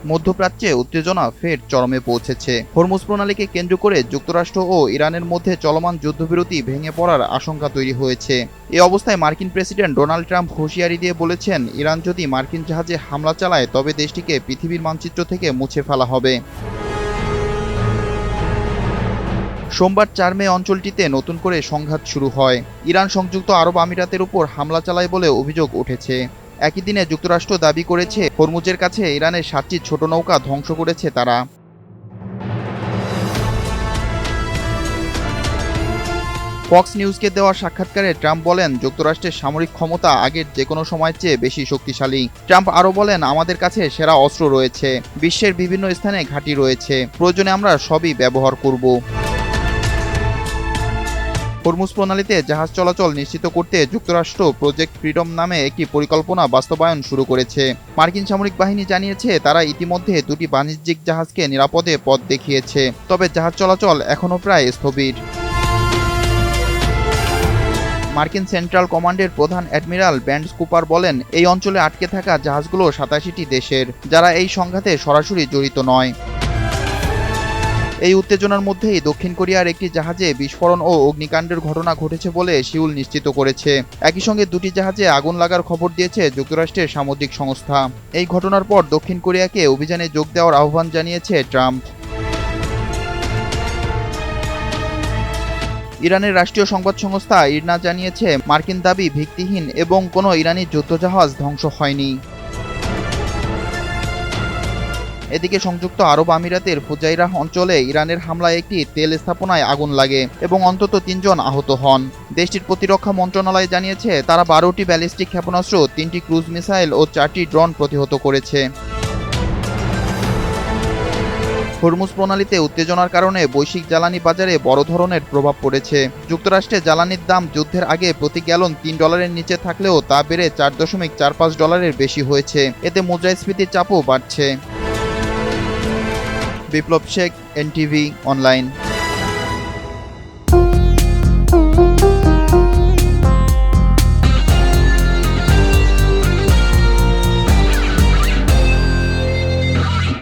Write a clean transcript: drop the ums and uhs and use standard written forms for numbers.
মধ্যপ্রাচ্যে উত্তেজনা ফের চরমে পৌঁছেছে। হরমুজ প্রণালীকে কেন্দ্র করে যুক্তরাষ্ট্র ও ইরানের মধ্যে চলমান যুদ্ধবিরতি ভেঙে পড়ার আশঙ্কা তৈরি হয়েছে। এই অবস্থায় মার্কিন প্রেসিডেন্ট ডোনাল্ড ট্রাম্প হুঁশিয়ারি দিয়ে বলেছেন, ইরান যদি মার্কিন জাহাজে হামলা চালায় তবে দেশটিকে পৃথিবীর মানচিত্র থেকে মুছে ফেলা হবে। সোমবার ৪ মে অঞ্চলটিতে নতুন করে সংঘাত শুরু হয়। ইরান সংযুক্ত আরব আমিরাতের উপর হামলা চালায় বলে অভিযোগ উঠেছে। একই দিনে যুক্তরাষ্ট্র দাবি করেছে, হরমুজের কাছে ইরানের ৭টি ছোট নৌকা ধ্বংস করেছে তারা। ফক্স নিউজকে দেওয়া সাক্ষাৎকারে ট্রাম্প বলেন, যুক্তরাষ্ট্রের সামরিক ক্ষমতা আগের যেকোনো সময়ের চেয়ে বেশি শক্তিশালী। ট্রাম্প আরও বলেন, আমাদের কাছে সেরা অস্ত্র রয়েছে, বিশ্বের বিভিন্ন স্থানে ঘাঁটি রয়েছে, প্রয়োজনে আমরা সবই ব্যবহার করব। হরমুজ প্রণালীতে জাহাজ চলাচল নিশ্চিত করতে যুক্তরাষ্ট্র প্রজেক্ট ফ্রিডম নামে একটি পরিকল্পনা বাস্তবায়ন শুরু করেছে। মার্কিন সামরিক বাহিনী জানিয়েছে, তারা ইতিমধ্যে 2টি বাণিজ্যিক জাহাজকে নিরাপদে পথ দেখিয়েছে, তবে জাহাজ চলাচল এখনও প্রায় স্থবির। মার্কিন সেন্ট্রাল কমান্ডের প্রধান অ্যাডমিরাল ব্যান্ডস কুপার বলেন, এই অঞ্চলে আটকে থাকা জাহাজগুলো 87টি দেশের, যারা এই সংঘাতে সরাসরি জড়িত নয়। এই উত্তেজনার মধ্যেই দক্ষিণ কোরিয়ার একটি জাহাজে বিস্ফোরণ ও অগ্নিকাণ্ডের ঘটনা ঘটেছে বলে সিউল নিশ্চিত করেছে। একই সঙ্গে 2টি জাহাজে আগুন লাগার খবর দিয়েছে যুক্তরাষ্ট্রের সামুদ্রিক সংস্থা। এই ঘটনার পর দক্ষিণ কোরিয়াকে অভিযানে যোগ দেওয়ার আহ্বান জানিয়েছে ট্রাম্প। ইরানের রাষ্ট্রীয় সংবাদ সংস্থা ইরনা জানিয়েছে, মার্কিন দাবি ভিত্তিহীন এবং কোনো ইরানি যুদ্ধজাহাজ ধ্বংস হয়নি। এদিকে সংযুক্ত আরব আমিরাতের ফুজাইরাহ অঞ্চলে ইরানের হামলায় একটি তেল স্থাপনায় আগুন লাগে এবং অন্তত 3 জন আহত হন। দেশটির প্রতিরক্ষা মন্ত্রণালয় জানিয়েছে, তারা 12টি ব্যালিস্টিক ক্ষেপণাস্ত্র, 3টি ক্রুজ মিসাইল ও 4টি ড্রোন প্রতিহত করেছে। হরমুজ প্রণালীতে উত্তেজনার কারণে বৈশ্বিক জ্বালানি বাজারে বড় ধরনের প্রভাব পড়েছে। যুক্তরাষ্ট্রে জ্বালানির দাম যুদ্ধের আগে প্রতি গ্যালন $3 নিচে থাকলেও তা বেড়ে $4.45 বেশি হয়েছে। এতে মুদ্রাস্ফীতির চাপও বাড়ছে। বিপ্লব শেখ, NTV অনলাইন।